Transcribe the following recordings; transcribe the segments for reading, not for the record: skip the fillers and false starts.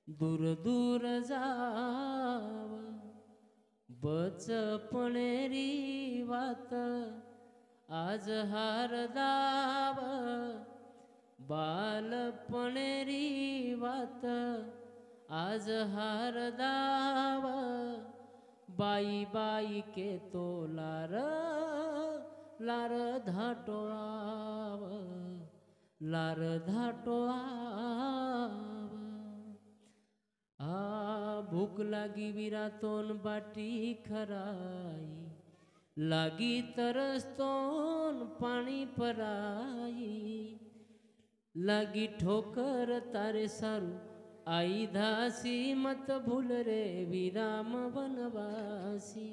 दूर दूर जाव बचपणेरी वात आज हार दाव बालपणेरी वात आज हार दाव बाई बाई के तो लार लार धाटो आव लार धाटो आव आ भूख लागी विरातोन बाटी खराई लागी तरस्तोन पाणी पराई लागी ठोकर तारे सारू आई धासी मत भूल रे विराम वनवासी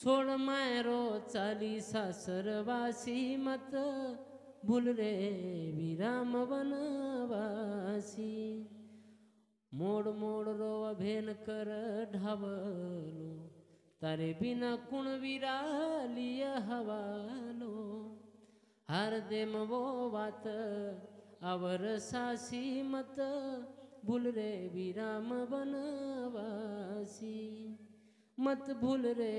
छोड़ मायरो चाली सासरवासी मत भूल रे विराम वनवासी मोड़ मोड़ रो भेन कर ढावलो तारे बिना कुण विरालिय हवालो हर देम वो बात अवर सासी मत भूल रे विराम वनवासी मत भूल रे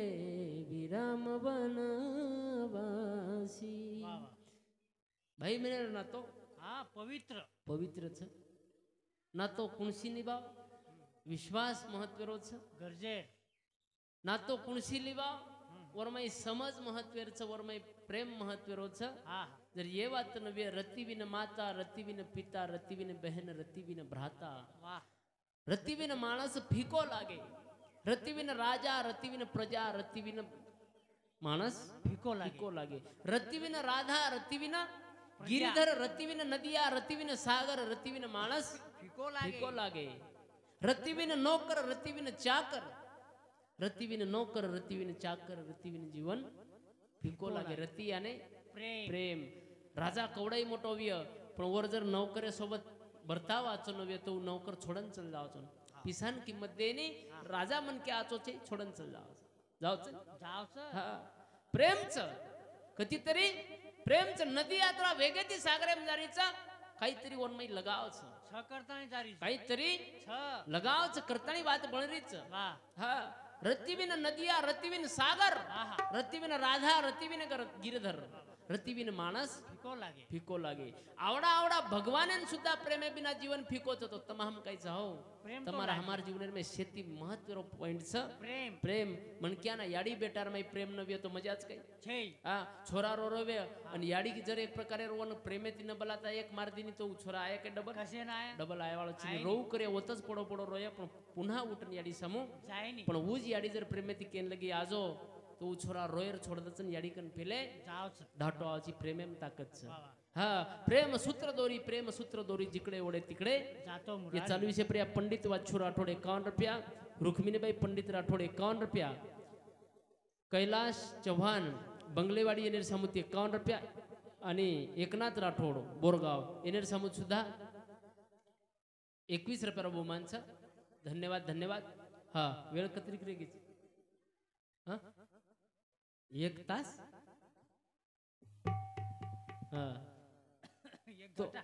विराम वनवासी भाई मेरे ना तो हाँ पवित्र पवित्र छ ना तो कुणसी निभाव विश्वास महत्वेरो छ गरजे ना तो कुणसी निभाव वरमाई समज महत्वेर छ वरमाई प्रेम महत्वेरो छ हाँ जर ये बात नव्हे रतिविन माता रतिविन पिता रतिविन बहन रतिविन भ्राता वाह रतिविन माणस फीको लागे रतिविन राजा रतिविन प्रजा रतिविन माणस फीको लागे रतिविन राधा रतिविन गिरिधर रतिविन नदिया रतिविन सागर रतिविन माणस फीको लागे रतिविन नौकर रतिविन चाकर रतिविन नौकर रतिविन चाकर रतिविन जीवन फीको लागे रती याने प्रेम राजा कवडाई मोटो व्य पण वर जर नौकरे सोबत बर्ताव आचो नव्हे तो नौकर छोडन चल जावचो पिसान किंमत देनी राजा मन के आचो छे छोडन चल जावचो हा प्रेमच कधीतरी प्रेमच नदी यात्रा वेगेती सागरेम जारीचा काहीतरी वनमय लगावच छ करतानी जारी काहीतरी छ लगावच करतानी बात बळरीच वाह हा रतिविन नदिया रतिविन सागर रतिविन राधा रतिविन गिरधर रतिविन माणस फीको लागे आवडा आवडा भगवान सुद्धा प्रेमे बिना जीवन फीकोच होतो तमाम काही हो તમારા हमार जीवन में शेती महत्व पॉइंट छ प्रेम प्रेम मनक्या ना याडी बेटार में प्रेम नव्हे तो मजाच काही छे हा छोरा रो रोवे आणि याडी की जर एक प्रकारे रोवन प्रेमेती न बलाता एक मारदीनी तो छोरा आया के डबल कसे ना आया डबल आया वाला ची रो करे होतच पडो पडो रोया पण पुन्हा उठन याडी समो जाय नी पण ऊज याडी जर प्रेमेती केन लगी आजो तो छोरा रोयर छोडदच याडी कन पेले जावच ढाटो आची प्रेमेम ताकद छ हा प्रेम सूत्र दोरी जिकडे ओढे तिकडे जातो ये चालू विषय प्रिया पंडित वाछू राठोड 51 रुपया रुक्मिणीबाई पंडित राठोड 51 रुपया कैलाश चव्हाण बंगलेवाडी येनेर सामुती 51 रुपया आणि एकनाथ राठोड बोरगाव येनेर सामुत सुद्धा 21 रुपया बहुमान छ धन्यवाद धन्यवाद हा वेळ कतरी करे गेची हा 1 तास हा एक घंटा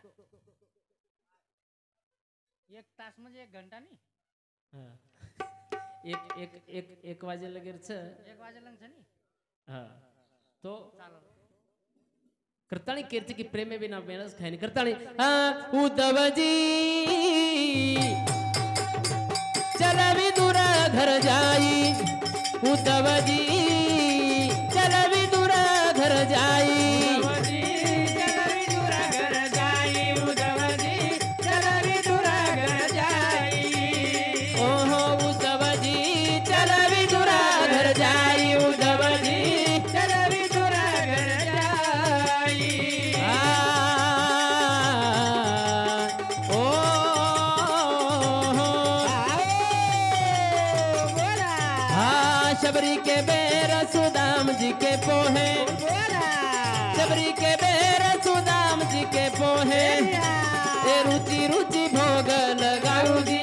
1 तास म्हणजे 1 घंटा नाही एक वाजे लगेर छ 1 वाजेला छ नी हा तो चालो करताणी कीर्ती की प्रेमे बिना मेळस खायनी करताणी हा उद्धवजी चलवी दूर घर जाई उद्धवजी चलवी दूर घर जाई शबरी के बेर सुदाम जी के पोहे शबरी के बेर सुदाम जी के पोहे ए रुचि रुचि भोग लगाऊ जी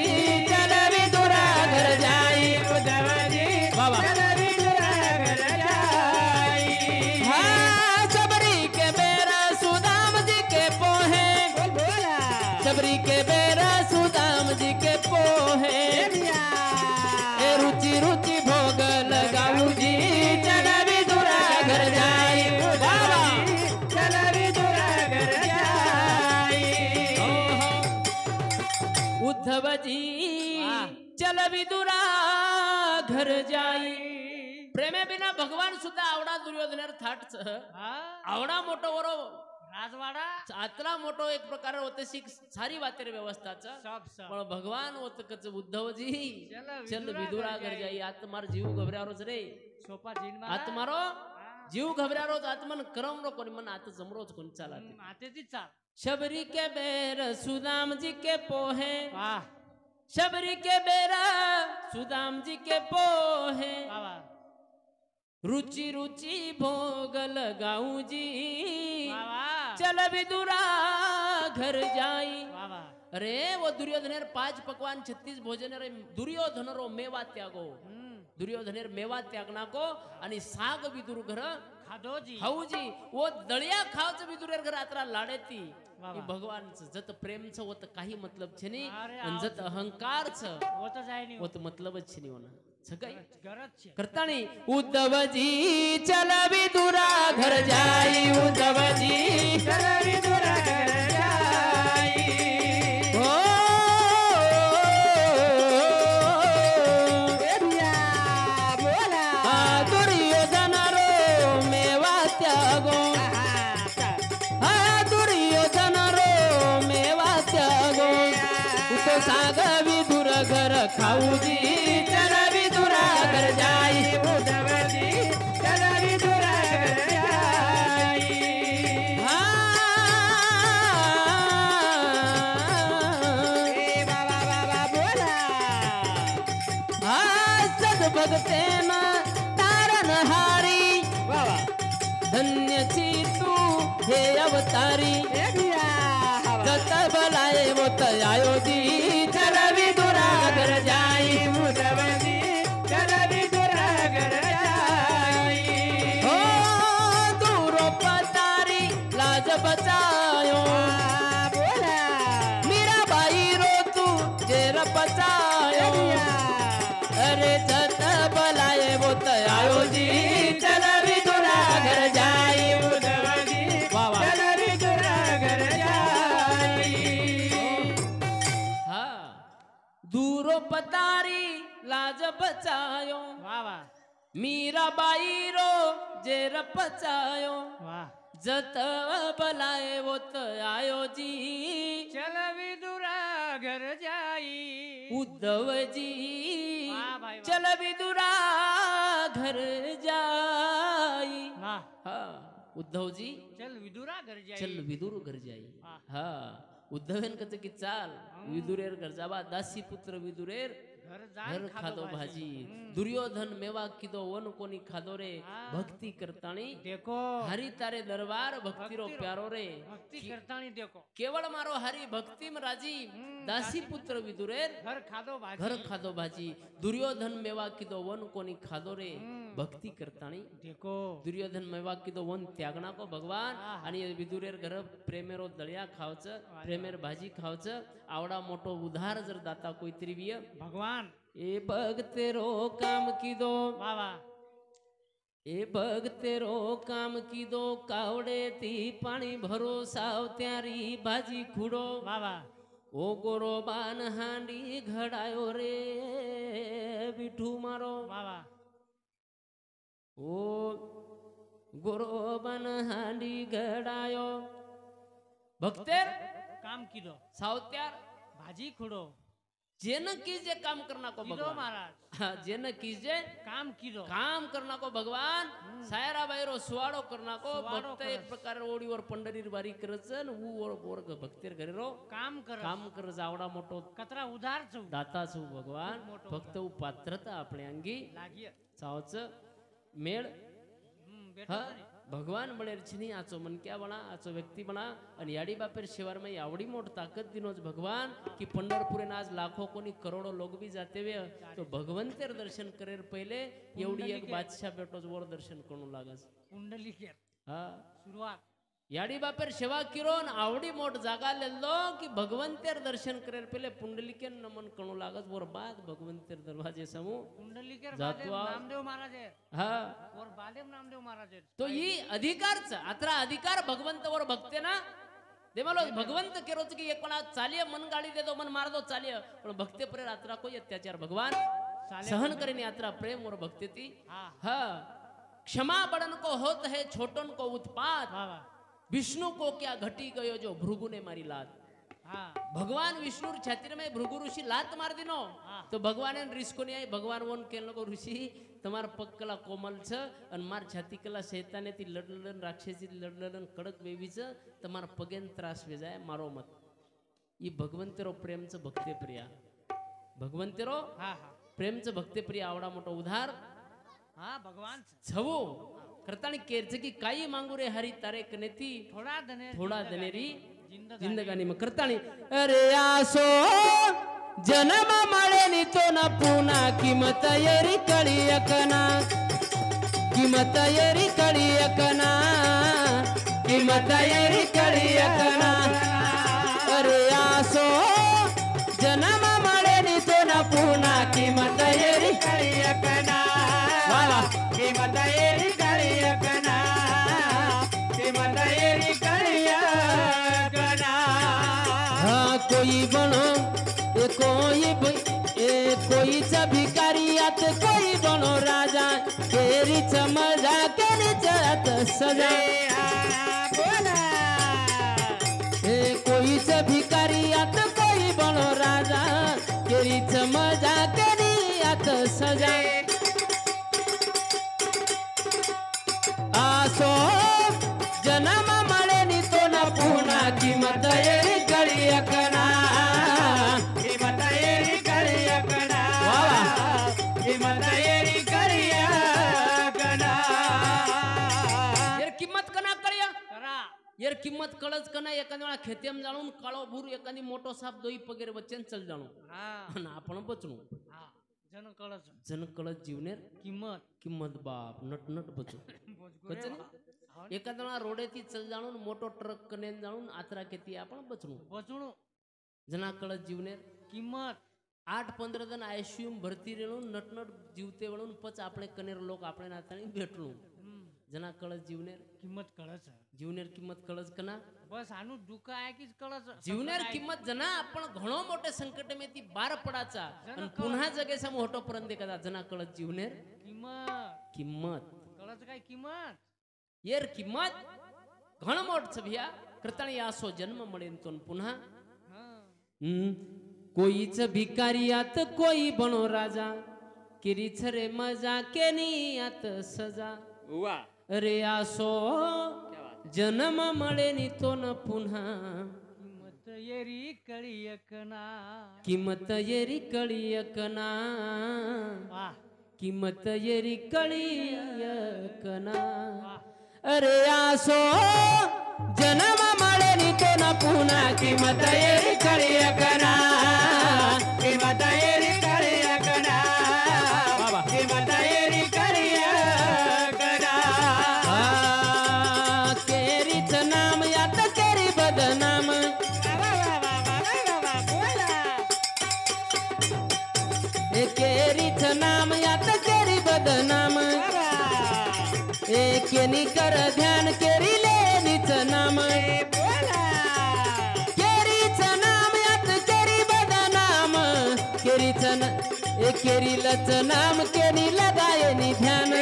चलवी दूरा घर जाई बाबा हाँ शबरी के बेर सुदाम जी के पोहे शबरी के बेर सुदाम जी उद्धव जी वाह. चल विदुरा घर जाई. प्रेमे बिना भगवान सुद्धा आवडा दुर्योधनार थाटच हा आवडा मोठो वरो राजवाडा आतला मोठो एक प्रकार होते शिक सारी वातेर व्यवस्थाच सब सब पण भगवान होत कच उद्धवजी चल चल विदुरा घर जाई. आत मार जीव घबरारोच रे. सोपा जीन आत मारो जीव घबरारोच आत्मन करम रो कोणी मन आत जमरोच कोणी चाला. आते ती चाल शबरी के बेर सुदाम जी के पोहे. वाह शबरी के बेरा सुदाम जी के पोहे. वाह वाह रुचि रुचि भोग लगाऊं जी. वाह वाह चल विदुरा घर जाई. वाह वाह अरे वो दुर्योधनेर 5 पकवान 36 भोजन रे दुर्योधन रो मेवा त्यागो. दुर्योधनेर मेवा त्यागना को आणि साग विदुर घर खादो जी खाऊजी. वो दळिया खावच विदुरेर घर आत्रा लाडेती. वाह, ही वाह. भगवान जत प्रेम छ होत काही मतलब छे नी अरे आणि जत अहंकार छ वो तो जाय नहीं होत मतलब छे नी होना सगळी गरज छे करतानी. उद्धवजी चल विदुरा घर जाई. उद्धवजी चल विदुरा घर जाई. हो दुर्योधन रो मेवा त्यागो. दुर्योधन रो मेवा त्यागो. तो साग विदुर घर खाऊजी. चल विदुरा घर जाई. उद्धवजी चल विदुरा घर जाई. हा बाबा बाबा बोला. हा सद्भगतेन तारणहारी. धन्यची तू हे अवतारी. जत बलाए वो तयायोजी. चल विदुरा घर जाई. उद्धवजी चल विदुरा घर जाई. हो दूरोपतारी लाज बचायो. बोला मीराबाई रो तू जेर बचायो. अरे जत बलाए वो तयायोजी. चल विदुरा घर जाई. उद्धवजी चल विदुरा घर जाई. हा दूरोपतारी लाज बचायो. वाह वाह मीराबाई रो जेर पचायो. वाह जत बलाए वो आयो जी. चल विदुरा घर जाई. उद्धवजी वाह भाई वाह. चल विदुरा घर जाई. वाह हा उद्धवजी चल विदुरा घर जाई. चल विदुर घर जाई. वाह. हा उद्धवेन कच की चाल विदुरेर घर जावा. दासी पुत्र विदुरेर घर घर जान खादो भाजी. दुर्योधन मेवा किदो वन कोनी खादो रे. भक्ति करताणी देखो हरी तारे दरबार भक्ति रो प्यारो रे. भक्ति करता नहीं देखो केवळ मारो हरी भक्ति में राजी. दासी पुत्र विदुरेर घर खादो भाजी घर खादो भाजी. दुर्योधन मेवा किदो वन कोनी खादो रे. भक्ति करताणी देखो दुर्योधन मेवा किदो वन त्यागना को भगवान. आणि विदुरेर घर प्रेमेरो दळ्या खावच. प्रेमेर भाजी खावच. आवडा मोठो उधार जर दाता कोईतरी विय भगवान. ए बग तेरो काम कीदो. वाह वाह ए बग तेरो काम कीदो. कावडे ती पाणी भरो साव त्यारी भाजी खुडो. वाह वाह ओ गोरो बान हांडी घडायो रे विठू मारो. वाह वाह ओ गोरो बान हांडी घडायो. भक्तेर काम किदो सावत्यार भाजी खुडो. जेन कीजे काम करना को किदो भगवान. महाराज हा, जेन कीजे काम किदो. काम करना को भगवान. सायरा बायरो सुवाडो करना को सुवाडो भक्त करस. एक प्रकार ओडीवर पंढरीर बारी करच. ऊ वर्ग भक्तेर घरी रो काम कर काम कर. आवडा मोठो कतरा उधार छौ दाता छु भगवान. खूप मोठो फक्त ऊ पात्रता आपले अंगी लागिय. चावच मेळ. बेटा हा भगवान बळेर छनी आचो मनक्या बना आचो व्यक्ती बना. आणि याडी बापेर शेवार में आवडी मोठ ताकद दिनोज भगवान की पंढरपुरेन आज लाखो कोणी करोडो लोक बी जाते वे. तो भगवंतेर दर्शन करेर पहिले एवढी एक बादशाह बेटोज वर दर्शन करू लागस. कुंडली केर हा सुरुवात याडी बापेर सेवा किरोन आवडी मोठ जागा लेलो की भगवंतेर दर्शन करेर पहिले पुंडलिकेन नमन करू लागस. वर बाद भगवंतेर दरवाजे समूह कुंडली केर जातो बादेव आ- नामदेव महाराज आहे. हा और बादेव नामदेव महाराज आहे. तो ही अधिकारच अत्रा अधिकार भगवंत वर भक्ते ना देवालो भगवंत केरोच की एक कोणा चालिय मन गाडी देतो मन मार दो चालिय पण भक्ते परे यात्रा कोई अत्याचार भगवान सहन करेन यात्रा प्रेम और भक्ति थी हाँ हाँ क्षमा बड़न को होत है छोटन को उत्पात वाह वाह विष्णु को क्या घटी गयो जो भृगु ने मारी लात हाँ भगवान विष्णु छातिर में भृगु ऋषि लात मार दिनो हाँ। तो भगवान रिस्को नहीं आई भगवान वोन के लोग ऋषि તમાર પગ કલા કોમલ છે અને માર છાતી કલા શૈતાને થી લડલન રાક્ષસી લડલન કડક બેવી છે તમાર પગેન ત્રાસ વેજાય મારો મત ઈ ભગવંતરો પ્રેમ છે ભક્તિ પ્રિયા ભગવંતરો हाँ हाँ પ્રેમ છે ભક્તિ પ્રિયા આવડા મોટો ઉધાર हाँ भगवान से છવો કરતાણી કેર છે કે કાઈ માંગુ રે હરી તારે કનેથી थोड़ा દનેરી जिंदगानी જિંદગાનીમાં કરતાણી અરે આસો જન્મ મળે ની તો ન પૂના કિંમત એરી કળિયકના કિંમત એરી કળિયકના કિંમત એરી કળિયકના અરે આસો જન્મ મળે ની તો ન પૂના કિંમત એરી કળિયકના વાહ કિંમત એરી કળિયકના કિંમત એરી કળિયકના હા કોઈ બનો कोई सा भिकारियात कोई बनो राजा तेरी चमजा केरी चरत सजा बोला कोई सा भिकारियात कोई बनो राजा केरी चमजा केरी आत सजा आसो जन्म मळे नी तो न पुना किंमत एरी कळियकना यार किंमत कळच कना एखाद्या वेळा खेतेम जाळून काळो भूर एखादी मोठो साप दोई पगेर वचन चल जाणू हाँ आणि आपण बचणू हाँ जन कळच जन कळच जीवनेर किंमत किंमत बाप नट नट बचू बचन एखाद्या वेळा रोडेती चल जाणून मोठो ट्रक कनेन जाणून आतरा केती आपण बचणू बचणू जना कळच जीवनेर किंमत 8-15 जण आयसीयू भरती रेणून नटनट जीवते वळून पच आपले कनेर लोक आपले नाताणी भेटणू जना कळच जीवनेर किंमत कळच जीवनेर किंमत कळच कना बस आनु दुःख आहे की कळच जीवनेर किंमत जना आपण घणो मोठे संकट में ती बार पडाचा आणि पुन्हा जगेसा मोठो पर्यंत कदा जना कळच जीवनेर किंमत किंमत कळच काय किंमत येर किंमत घण मोठ छबिया करताणी आसो जन्म मळेन तो पुन्हा कोईच भिकारियात कोई बनो राजा किरीच रे मजा केनी आत सजा वाह अरे आसो जन्म मळे नी तो न पुन्हा किंमत येरी कळियकना किंमत येरी कळियकना वाह किंमत येरी कळियकना वाह अरे आसो जन्म मळे नी तो न पुन्हा किंमत येरी कळियकना किंमत येरी कळियकना किंमत येरी कळियकना केरीच नाम यात केरी बदनाम केरीच नाम यात केरी बदनाम केनी कर ध्यान केरी लेनीच नाम केरीच नाम यात केरी बदनाम केरीच केरीलच नाम केनी लगायनी ध्यान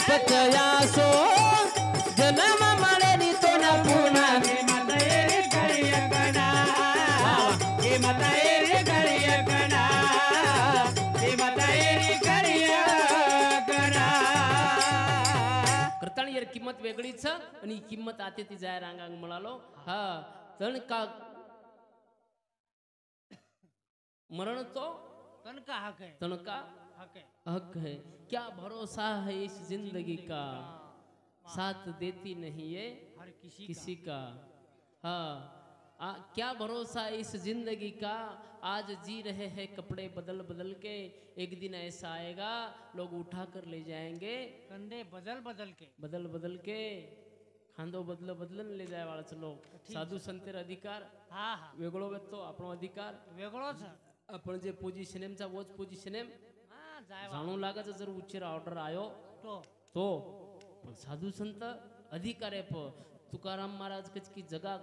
पचयासो जन्म मळे नी तो न पुन्हा किंमत एरी कळियकना किंमत एरी कळियकना किंमत एरी कळियकना करताणी यार किंमत वेगळीच आणि किंमत आते ती जाय रांगांग म्हणालो हा तण का मरण तो तन का हक है तणका हक है हक है क्या भरोसा है इस जिंदगी का साथ देती नहीं ये हर किसी का हाँ क्या भरोसा है इस जिंदगी का आज जी रहे हैं कपड़े बदल बदल के एक दिन ऐसा आएगा लोग उठा कर ले जाएंगे कंधे बदल बदल के खांदो बदल बदलन ले जाय वाळा लोक साधू संतेर अधिकार हाँ हाँ वेगळो वेतो आपणो अधिकार वेगळोच आपण जे पोझिशनेमचा वोच पोझिशनेम हाँ जाय जाणू लागायचं जर उच्चर ऑर्डर आयो तो तो पण साधू संत अधिकार आहे तुकाराम महाराज कच की जगा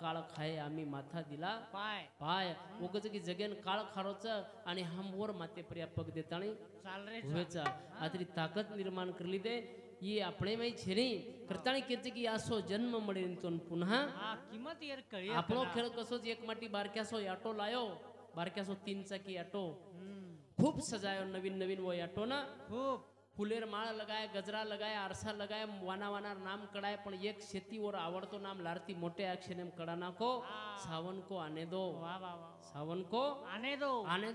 काळ खाय आम्ही माथा दिला पाय पाय उगच की जगेन काळ खारोच आणि हमवर माते पर्या पग देताणी चाल रे होयचा आतरी ताकद निर्माण करली दे ये આપણે में छेनी करताणी केचे की आसो जन्म મળે તો પુનઃ हा किंमत यार कळी આપણો ખેલ કસો જ એક માટી બારક્યાસો યાટો લાયો બારક્યાસો 3 ચાકી યાટો खूप सजायो नवीन नवीन वो याटो ना खूप फुलेर माळ लगाय गजरा लगाय आरसा लगाय वाना वाना नाम कडाय पण एक शेती वर आवडतो नाम लारती मोठे अक्षरेम कड़ा नाखो सावन को आने दो वाह वाह वाह सावन को आने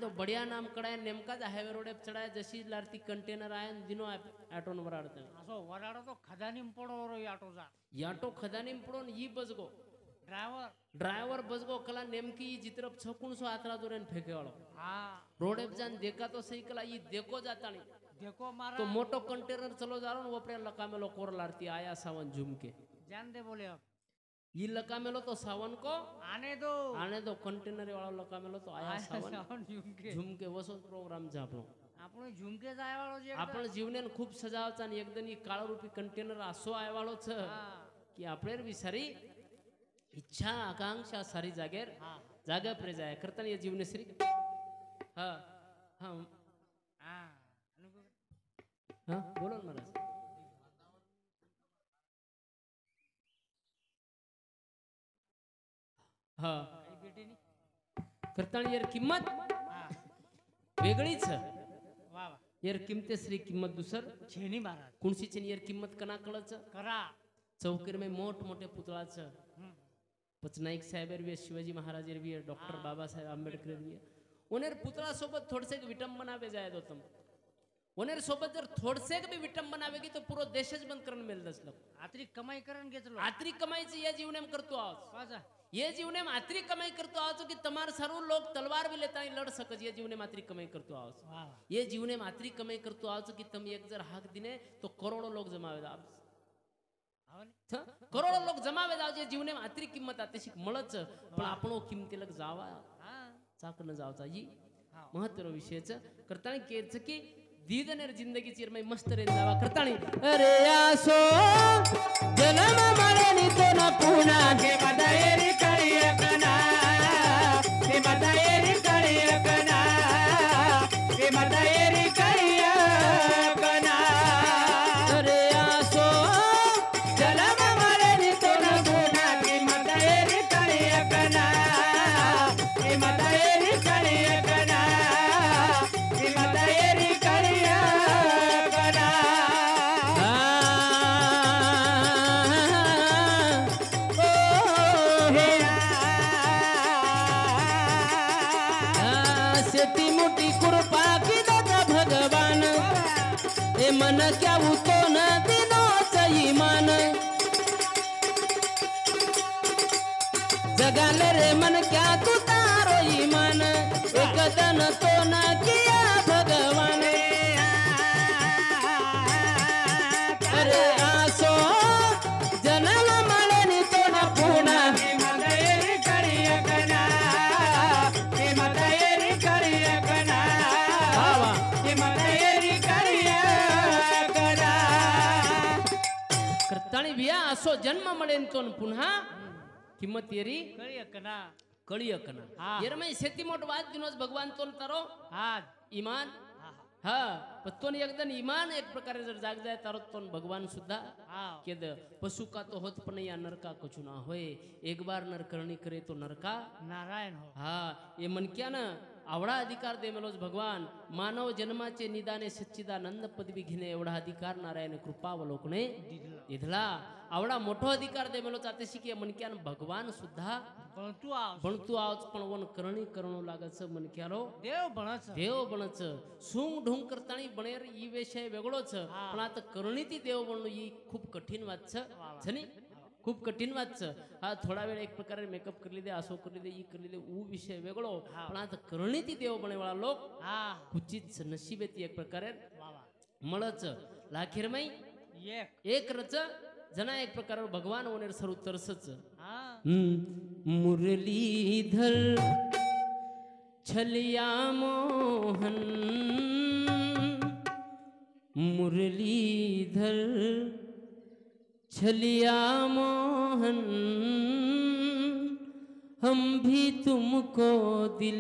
दो बढ़िया नाम कडाय नेमका ज हायवे रोडे चढाय जशी लारती कंटेनर आहे दिनो ऑटोन वर आडते असो वराडो तो खदानी पडो याटोचा याटो खदानी पडोन ई बजगो ड्राइवर बजगो कला नेमकी ई जितरफ छकुण सो आतरा दोरेन फेके वाळो हां रोडे जान देखा तो सही कला ई देखो जाता नहीं देखो मारा तो मोटो कंटेनर चलो जा रहा वो अपने लकामेलो कोर लारती आया सावन झूम के जान दे बोले अब ये लकामेलो तो सावन को आने दो कंटेनर वाला लकामेलो तो आया सावन झूम के वसो प्रोग्राम जापलो આપણે ઝુમકે જાય વાળો છે आपण जीवने खूप सजावचा आणि एकदम ही काळ रूपी कंटेनर असो आय वाळो छ की आपले विसारी इच्छा आकांक्षा सारी जागेर जागा प्रे जाय करता ये जीवने श्री हा हा हां हाँ बोलो ना महाराज हाँ करतानी यार किंमत वेगळीच वाह वाह यार किंमते श्री किंमत दुसर छेनी महाराज कुणसी छेनी यार किंमत कना कळच करा चौकीर में मोठ मोठे पुतळाच पचनाईक साहेब वी शिवाजी महाराज वी डॉक्टर बाबासाहेब आंबेडकर वी ओनेर पुतळा सोबत थोडसे विटंबना वे जाय दो तुम ओनेर सोबत जर थोडसे भी विटंबना वेगी तो पूरा देशच बंद करण मेल दसलो आतरी कमाई करण घेतलो आतरी कमाईचे या जीवनेम करतो आहोत वाजा ये जीवने आतरी कमाई करतो आहोत की तमार सर्व लोग तलवार भी लेता लड़ सकत ये जीवने आतरी कमाई करतो आहोत ये जीवने आतरी कमाई करतो आहोत की तुम एक जर हाक दिने तो करोड़ों लोग जमावे जाव करोड़ों लोग जमावे जाव जे जीवने आतरी किंमत आते शिक मळच पण आपणो किंमतीलक जावा चाक न जावचा ही महत्त्व विषयच करतानी केच की दीदनेर जिंदगी चिरमय मस्त रे जावा करतानी अरे आसो जन्म मरणी तो न पुना के बदायरी करियकना के बदायरी करियकना के बदायरी करियकना अरे आसो जन्म मरणी तो न पुना के बदायरी करियकना के बदायरी करियकना के बदायरी भगवान ए मन क्या तो न दिनो सही मान जगाले रे मन क्या तू तारो ईमान एक दन तो न किया भगवान अरे आसो जन्म मळणी तो न पुणा करताणी बिया असो जन्म मळेन तो पुन्हा किंमत येरी कळियकना येरमय शेती मोठ वाद दिनोस भगवान तोन तारो ईमान हा पण एकदम ईमान एक प्रकारे जर जाग जाय तारो तोन भगवान सुद्धा केद पशु का तो होत पण या नरका कछु ना होय एक बार नर करणी करे तो नरका नारायण हो हा ये मन क्या ना आवडा अधिकार दे मेलोज भगवान मानव जन्माचे निदाने सच्चिदानंद पदवी घेणे एवढा अधिकार नारायण कृपावलोकने दिधला आवडा मोठो अधिकार दे मेलो चाते शिके मनक्यान भगवान सुद्धा बनतू आवच पण वन करणी करणो लागच मनक्यालो देव बनच सूंग ढोंग करतानी बनेर ई विषय वेगळोच पण आता करणीती देव बनणं ही खूप कठीण वात छनी खूप कठीण वाच हा थोडा वेळ एक प्रकारे मेकअप करली दे असो करली दे ई करली दे ऊ विषय वेगळो पण आता करणी देव बनेवाळा लोक कुचित नशीब ती एक प्रकारे मळच लाखिरमय एक रच जना एक प्रकार भगवान ओनेर सर्व तरसच मुरलीधर छलिया मोहन मुरलीधर छलिया मोहन हम भी तुमको दिल